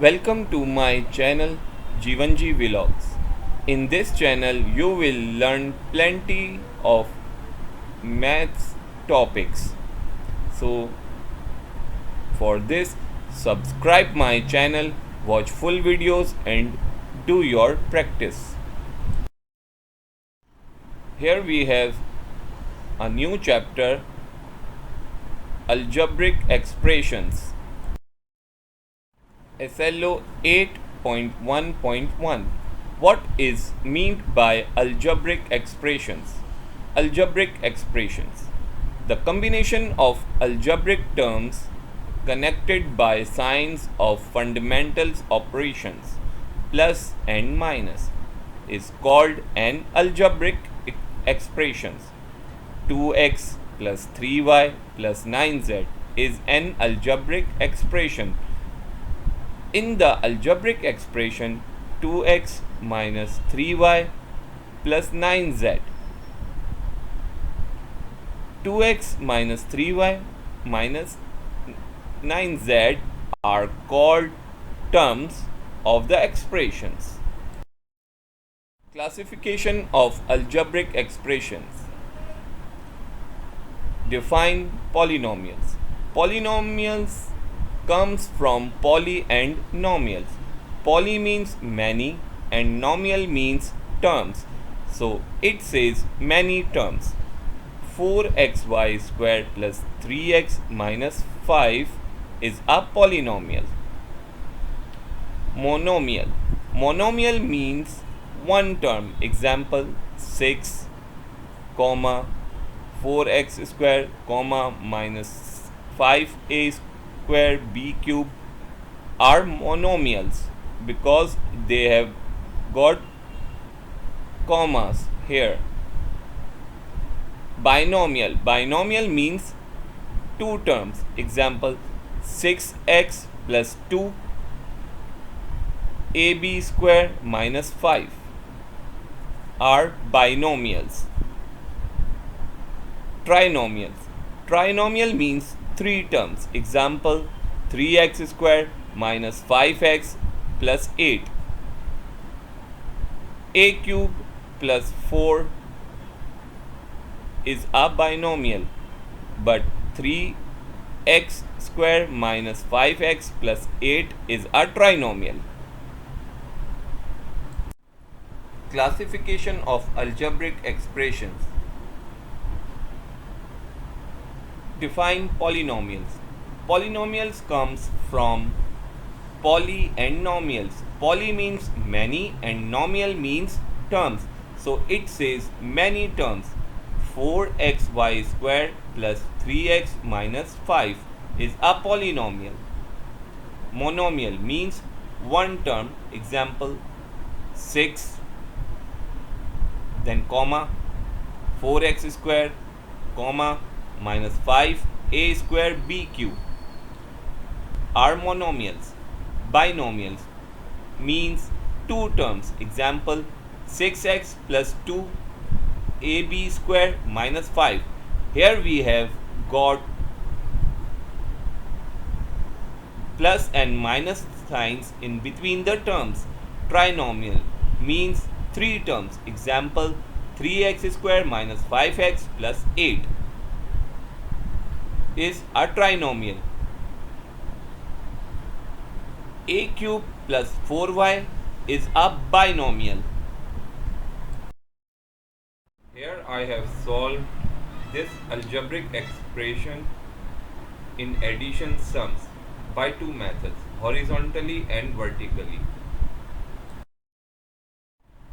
Welcome to my channel Jeevanji Vlogs. In this channel you will learn plenty of maths topics. So for this subscribe my channel, watch full videos and do your practice. Here we have a new chapter, algebraic expressions. SLO 8.1.1. What is meant by algebraic expressions? Algebraic expressions. The combination of algebraic terms connected by signs of fundamental operations plus and minus is called an algebraic expressions. 2x plus 3y plus 9z is an algebraic expression. In the algebraic expression 2x minus 3y plus 9z, 2x minus 3y minus 9z are called terms of the expressions. Classification of algebraic expressions. Define polynomials. Polynomials comes from poly and nomials. Poly means many and nomial means terms. So it says many terms. 4xy squared plus 3x minus 5 is a polynomial. Monomial. Monomial means one term. Example 6, 4x square, minus 5a square b cube are monomials because they have got commas here. Binomial. Binomial means two terms. Example 6x plus 2 ab square minus 5 are binomials. Trinomials. Trinomial means three terms. Example 3x square minus 5x plus 8, a cube plus 4 is a binomial, but 3x square minus 5x plus 8 is a trinomial. Classification of algebraic expressions. Define polynomials. Polynomials comes from poly and nomials. Poly means many and nomial means terms. So it says many terms. 4xy squared plus 3x minus 5 is a polynomial. Monomial means one term. Example 6, then 4x squared, minus 5a square b cube are monomials. Binomials means two terms. Example 6x plus 2 ab square minus 5. Here we have got plus and minus signs in between the terms. Trinomial means three terms. Example 3x square minus 5x plus 8 is a trinomial. A cube plus 4y is a binomial. Here I have solved this algebraic expression in addition sums by two methods, horizontally and vertically.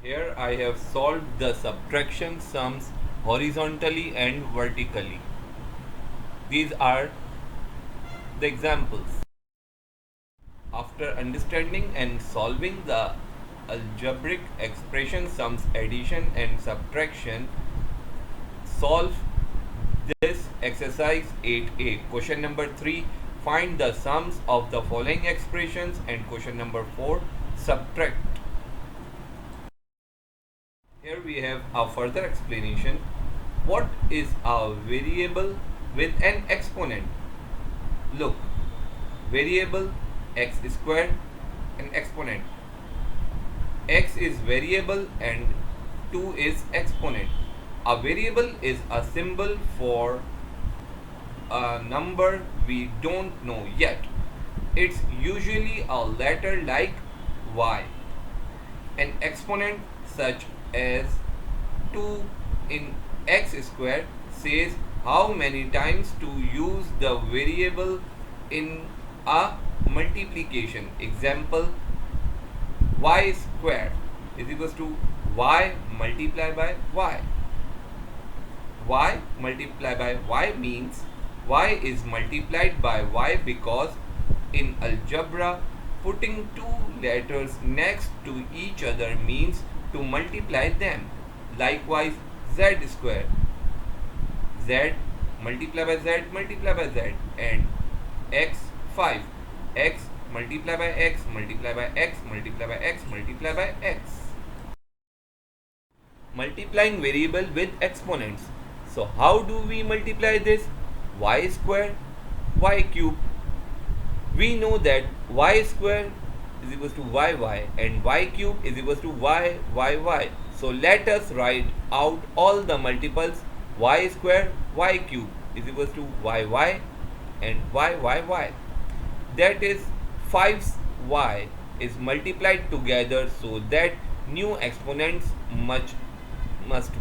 Here I have solved the subtraction sums horizontally and vertically. These are the examples. After understanding and solving the algebraic expression sums addition and subtraction, solve this exercise 8a. Question number 3, find the sums of the following expressions, and question number 4, subtract. Here we have a further explanation. What is a variable with an exponent? Look, variable x squared an exponent. X is variable and 2 is exponent. A variable is a symbol for a number we don't know yet. It's usually a letter like y. An exponent such as 2 in x square says how many times to use the variable in a multiplication. Example, y square is equals to y multiplied by y. Y multiplied by y means y is multiplied by y because in algebra putting two letters next to each other means to multiply them. Likewise, z square, z multiplied by z and x5, x multiplied by x multiplied by x multiplied by x multiplied by x. Multiplying variable with exponents. So how do we multiply this? Y square, y cube. We know that y square is equals to y and y cube is equals to y. So let us write out all the multiples. Y square, y cube is equals to y and y. That is 5y is multiplied together, so that new exponents must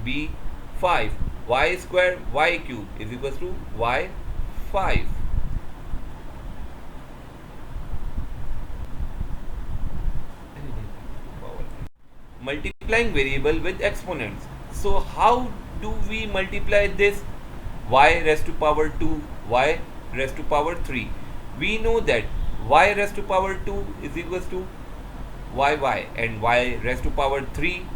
be 5. Y square, y cube is equals to y5. Multiplying variable with exponents. So how do we multiply this? Y raised to power 2, y raised to power 3. We know that y raised to power 2 is equals to y and y raised to power 3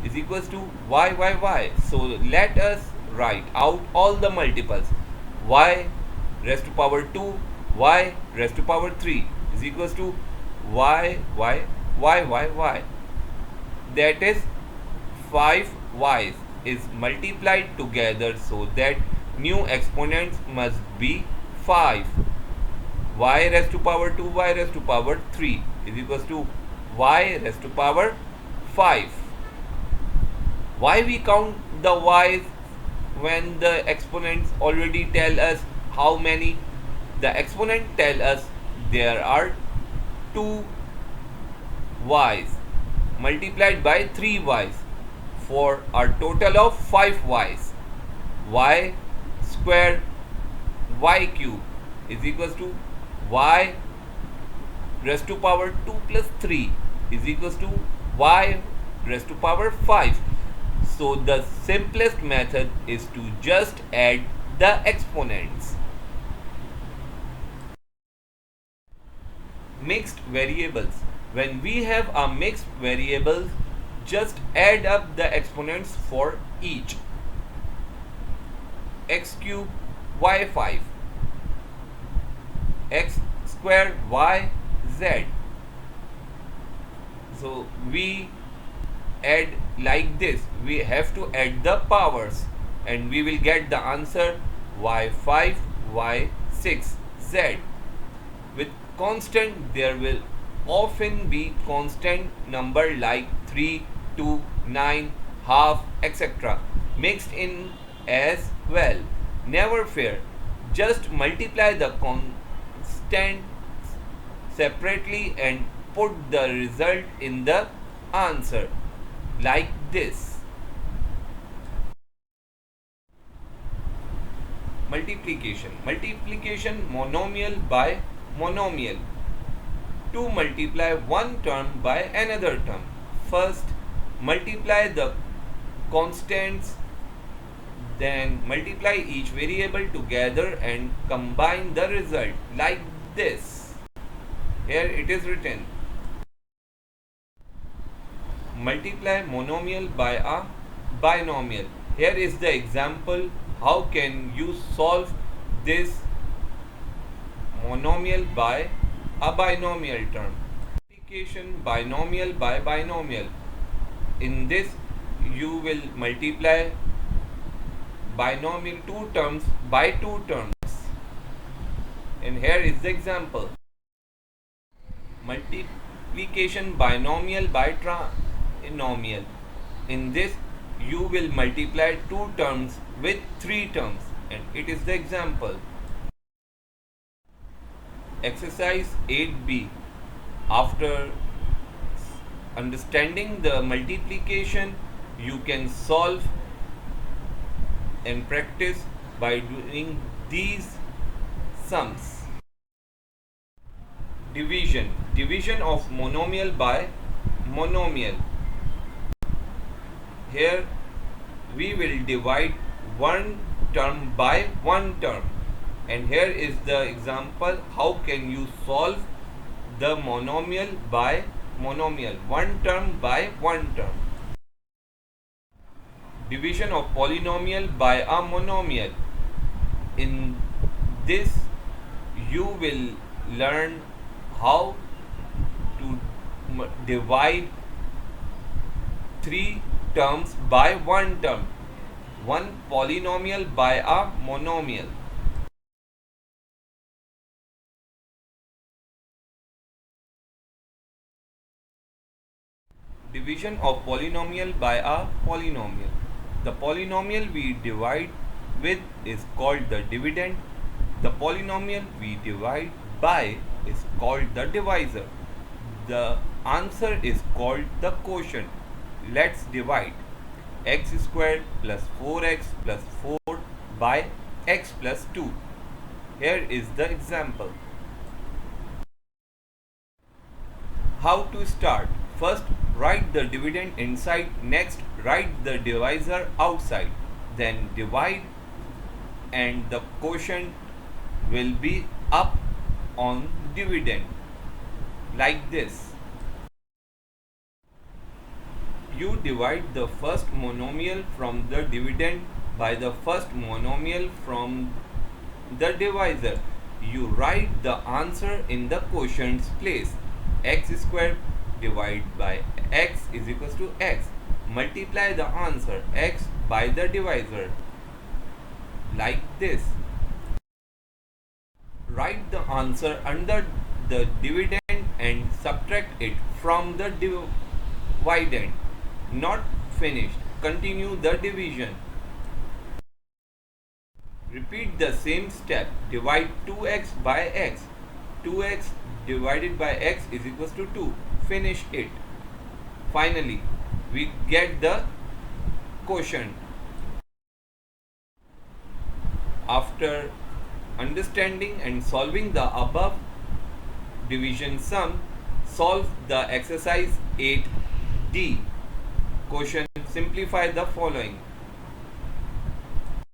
is equals to y. So let us write out all the multiples. Y raised to power 2, y raised to power 3 is equals to y. That is 5 y's is multiplied together, so that new exponents must be 5. Y raised to power 2, y raised to power 3 is equals to y raised to power 5. Why we count the y's when the exponents already tell us how many? The exponent tell us there are 2 y's multiplied by 3 y's for a total of 5 y's. Y square y cube is equals to y raised to power 2 plus 3 is equals to y raised to power 5. So the simplest method is to just add the exponents. Mixed variables. When we have a mixed variables, just add up the exponents for each. X cube y5, x square y z. So we add like this. We have to add the powers and we will get the answer y5 y6 z. With constant, there will often be constant number like 3, 2, 9, half, etc. mixed in as well. Never fear, just multiply the constant separately and put the result in the answer like this. Multiplication monomial by monomial. To multiply one term by another term, first multiply the constants, then multiply each variable together and combine the result like this. Here it is written. Multiply monomial by a binomial. Here is the example. How can you solve this monomial by a binomial term? Multiplication binomial by binomial. In this you will multiply binomial two terms by two terms. And here is the example. multiplication binomial by trinomial. In this, you will multiply two terms with three terms, and it is the example. Exercise 8b. After understanding the multiplication, you can solve and practice by doing these sums. Division of monomial by monomial. Here we will divide one term by one term, and here is the example how can you solve the monomial by monomial, one term by one term. Division of polynomial by a monomial. In this you will learn how to divide three terms by one term, one polynomial by a monomial. Division of polynomial by a polynomial. The polynomial we divide with is called the dividend. The polynomial we divide by is called the divisor. The answer is called the quotient. Let's divide x squared plus 4x plus 4 by x plus 2. Here is the example. How to start? First, write the dividend inside. Next, write the divisor outside. Then divide, and the quotient will be up on dividend like this. You divide the first monomial from the dividend by the first monomial from the divisor. You write the answer in the quotient's place. X squared divided by x is equals to x. Multiply the answer x by the divisor like this. Write the answer under the dividend and subtract it from the dividend. Not finished. Continue the division. Repeat the same step. Divide 2x by x. 2x divided by x is equals to 2. Finish it. Finally, we get the quotient. After understanding and solving the above division sum, solve the exercise 8D. Quotient. Simplify the following.